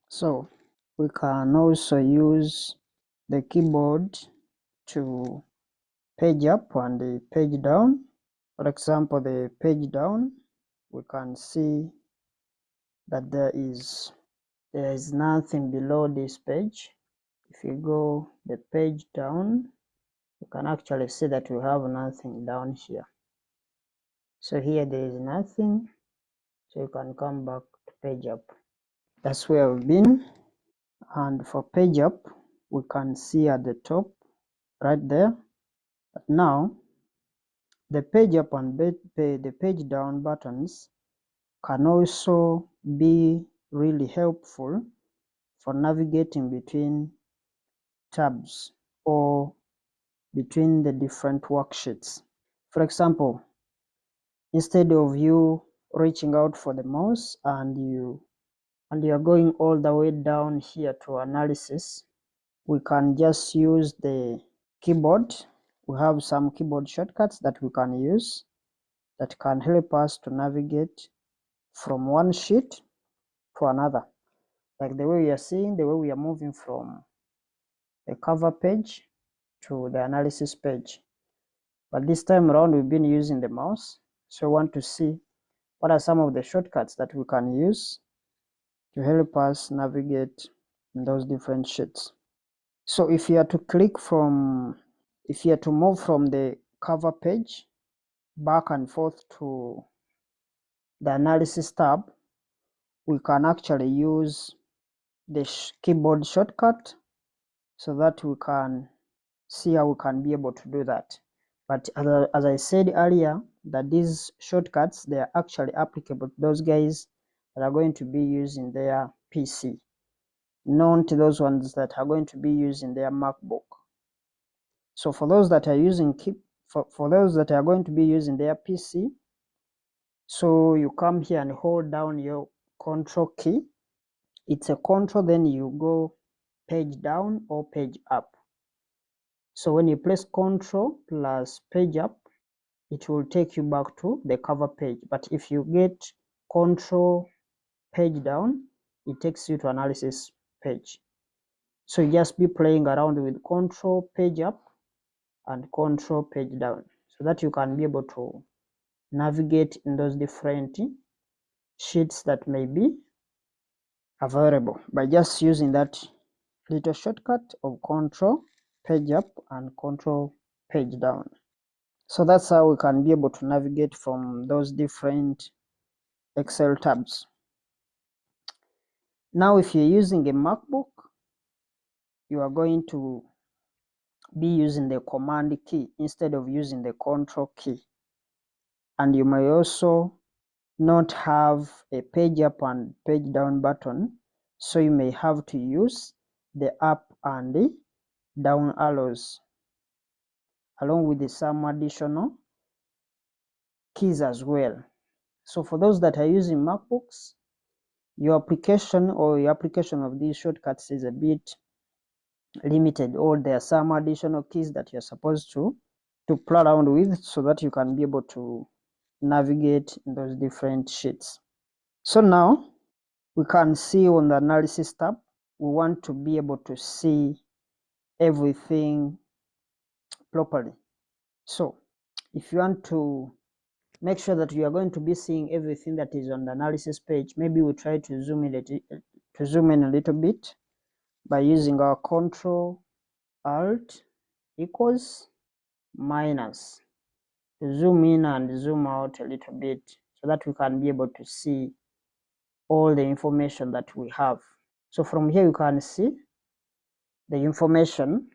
So we can also use the keyboard to page up and the page down. For example, the page down, we can see that there is nothing below this page. If you go the page down, you can actually see that we have nothing down here. So here there is nothing, so you can come back to page up. That's where we've been. And for page up, we can see at the top right there. But now the page up and the page down buttons can also be really helpful for navigating between tabs or between the different worksheets. For example, instead of you reaching out for the mouse and you're going all the way down here to analysis, we can just use the keyboard. We have some keyboard shortcuts that we can use that can help us to navigate from one sheet to another. Like the way we are seeing, the way we are moving from the cover page to the analysis page. But this time around, we've been using the mouse. So we want to see what are some of the shortcuts that we can use to help us navigate in those different sheets. So if you are to move from the cover page back and forth to the analysis tab, we can actually use the keyboard shortcut so that we can see how we can be able to do that. But as I said earlier, that these shortcuts, they are actually applicable to those guys that are going to be using their PC, not to those ones that are going to be using their MacBook. So for those that are using for those that are going to be using their PC, so you come here and hold down your control key. It's a control, then you go page down or page up. So when you press control plus page up, it will take you back to the cover page. But if you get control page down, it takes you to analysis page. So you just be playing around with control page up and control page down so that you can be able to navigate in those different sheets that may be available by just using that little shortcut of control page up and control page down. So that's how we can be able to navigate from those different Excel tabs. Now, if you're using a MacBook, you are going to be using the command key instead of using the control key. And you may also not have a page up and page down button, so you may have to use the up and the down arrows along with some additional keys as well. So for those that are using MacBooks, your application of these shortcuts is a bit limited, or there are some additional keys that you're supposed to play around with so that you can be able to navigate in those different sheets. So now we can see on the analysis tab, we want to be able to see everything properly. So if you want to make sure that you are going to be seeing everything that is on the analysis page, maybe we'll try to zoom in a little bit by using our Control Alt equals minus to zoom in and zoom out a little bit so that we can be able to see all the information that we have. So from here you can see the information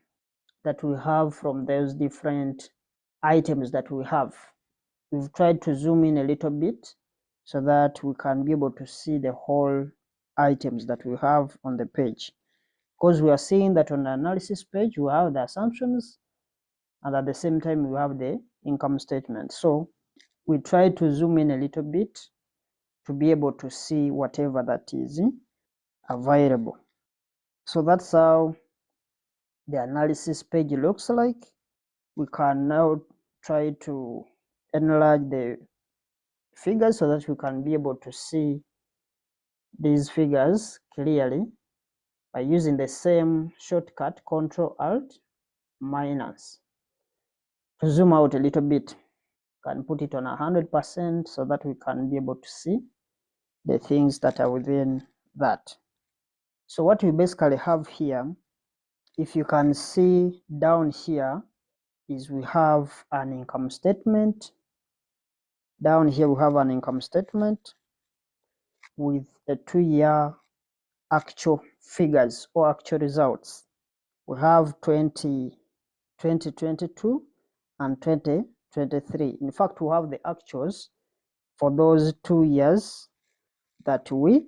that we have from those different items that we have. We've tried to zoom in a little bit so that we can be able to see the whole items that we have on the page, because we are seeing that on the analysis page we have the assumptions and at the same time we have the income statement. So we try to zoom in a little bit to be able to see whatever that is available. So that's how the analysis page looks like. We can now try to enlarge the figures so that we can be able to see these figures clearly by using the same shortcut, Control Alt minus. To zoom out a little bit, can put it on 100% so that we can be able to see the things that are within that. So what we basically have here, if you can see down here, is we have an income statement. Down here we have an income statement with a 2-year actual figures or actual results. We have 2022 and 2023. In fact, we have the actuals for those 2 years that we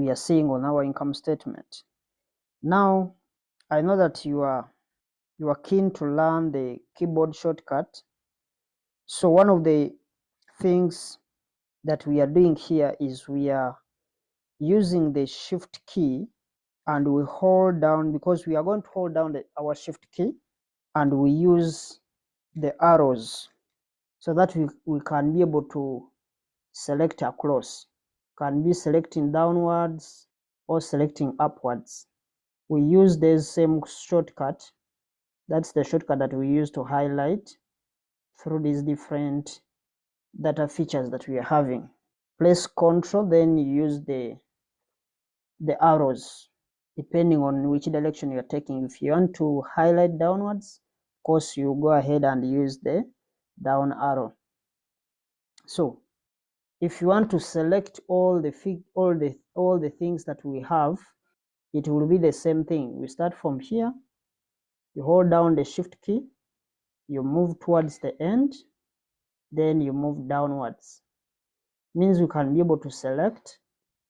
are seeing on our income statement. Now, I know that you are keen to learn the keyboard shortcut. So one of the things that we are doing here is we are using the shift key, and we hold down, because we are going to hold down our shift key, and we use the arrows so that we can be able to select across. Can be selecting downwards or selecting upwards. We use the same shortcut. That's the shortcut that we use to highlight through these different data features that we are having. Press Control, then you use the arrows depending on which direction you are taking. If you want to highlight downwards, of course you go ahead and use the down arrow. So if you want to select all the things that we have, it will be the same thing. We start from here, you hold down the shift key, you move towards the end, then you move downwards. Means you can be able to select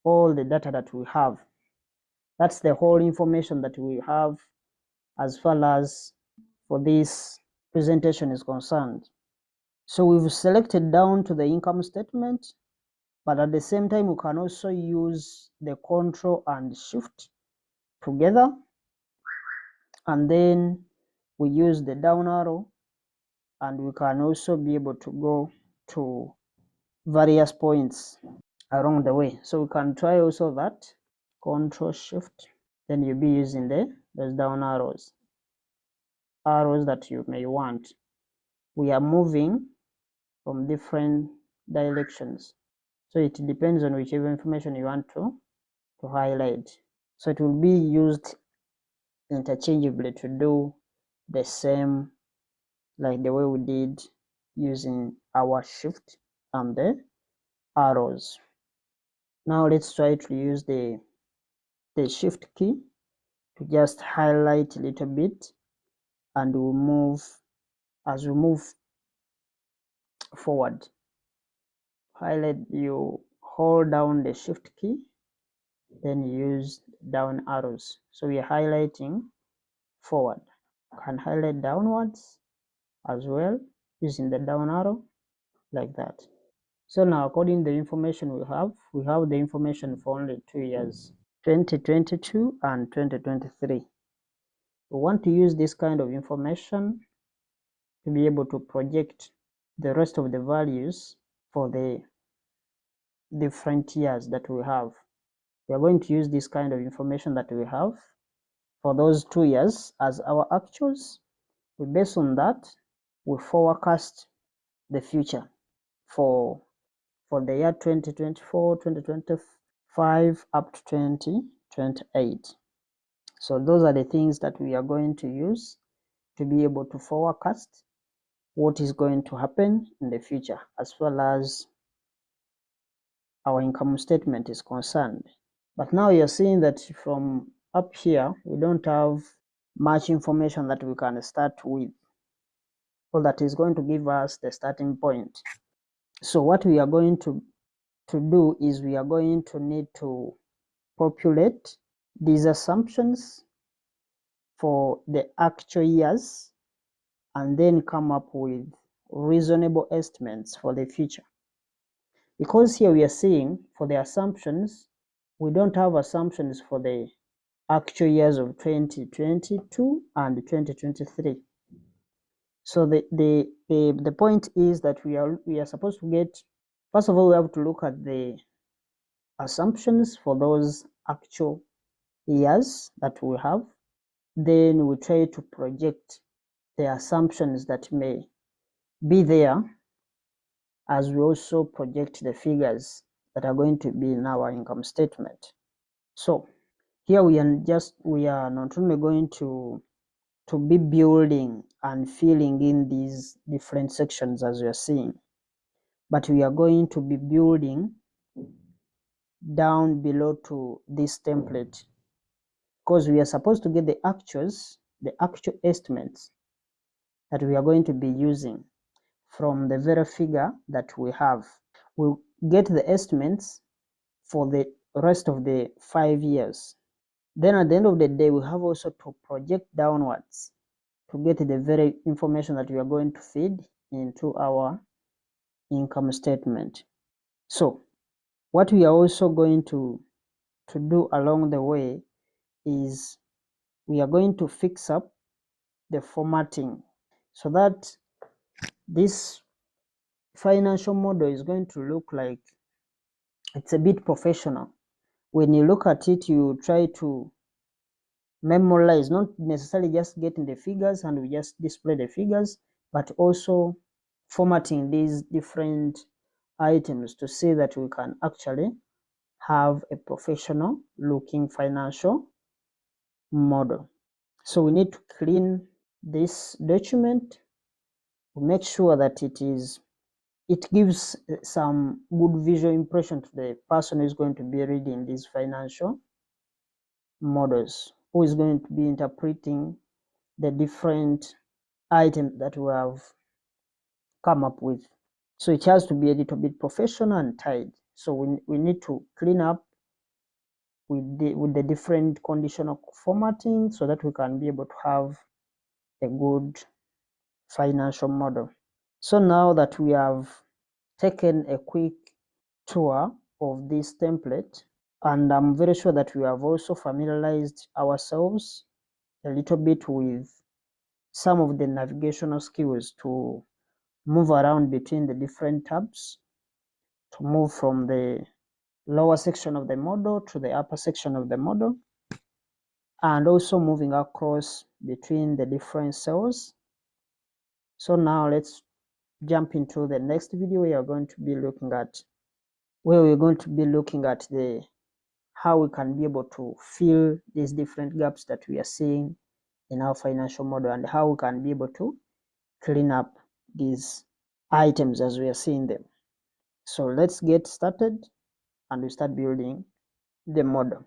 all the data that we have. That's the whole information that we have as far as for this presentation is concerned. So we've selected down to the income statement, but at the same time we can also use the Control and Shift together, and then we use the down arrow, and we can also be able to go to various points along the way. So we can try also that, Control Shift, then you'll be using those down arrows that you may want. We are moving from different directions, so it depends on whichever information you want to highlight. So it will be used interchangeably to do the same like the way we did using our shift and the arrows. Now let's try to use the shift key to just highlight a little bit, and we'll move as we move forward. Highlight, you hold down the shift key, then use down arrows. So we are highlighting forward. You can highlight downwards as well using the down arrow like that. So now, according to the information we have the information for only 2 years, 2022 and 2023. We want to use this kind of information to be able to project the rest of the values for the different years that we have. We are going to use this kind of information that we have for those 2 years as our actuals. We base on that, we forecast the future for the year 2024, 2025 up to 2028. So those are the things that we are going to use to be able to forecast what is going to happen in the future as well as our income statement is concerned. But now you're seeing that from up here, we don't have much information that we can start with, or that is going to give us the starting point. So what we are going to do is we are going to need to populate these assumptions for the actual years and then come up with reasonable estimates for the future. Because here we are seeing for the assumptions, we don't have assumptions for the actual years of 2022 and 2023. So the point is that we are supposed to get, first of all, we have to look at the assumptions for those actual years that we have. Then we try to project the assumptions that may be there, as we also project the figures that are going to be in our income statement. So here we are not only going to be building and filling in these different sections as we are seeing, but we are going to be building down below to this template, because we are supposed to get the actual estimates that we are going to be using from the very figure that we have. We'll get the estimates for the rest of the 5 years. Then at the end of the day, we have also to project downwards to get the very information that we are going to feed into our income statement. So what we are also going to do along the way is we are going to fix up the formatting so that this financial model is going to look like it's a bit professional. When you look at it, you try to memorize, not necessarily just getting the figures and we just display the figures, but also formatting these different items to see that we can actually have a professional looking financial model. So we need to clean this document to make sure that it gives some good visual impression to the person who is going to be reading these financial models, who is going to be interpreting the different items that we have come up with. So it has to be a little bit professional and tidy. So we need to clean up with the different conditional formatting so that we can be able to have a good financial model. So now that we have taken a quick tour of this template, and I'm very sure that we have also familiarized ourselves a little bit with some of the navigational skills to move around between the different tabs, to move from the lower section of the model to the upper section of the model, and also moving across between the different cells. So now let's jump into the next video. We are going to be looking at the how we can be able to fill these different gaps that we are seeing in our financial model, and how we can be able to clean up these items as we are seeing them. So let's get started and we start building the model.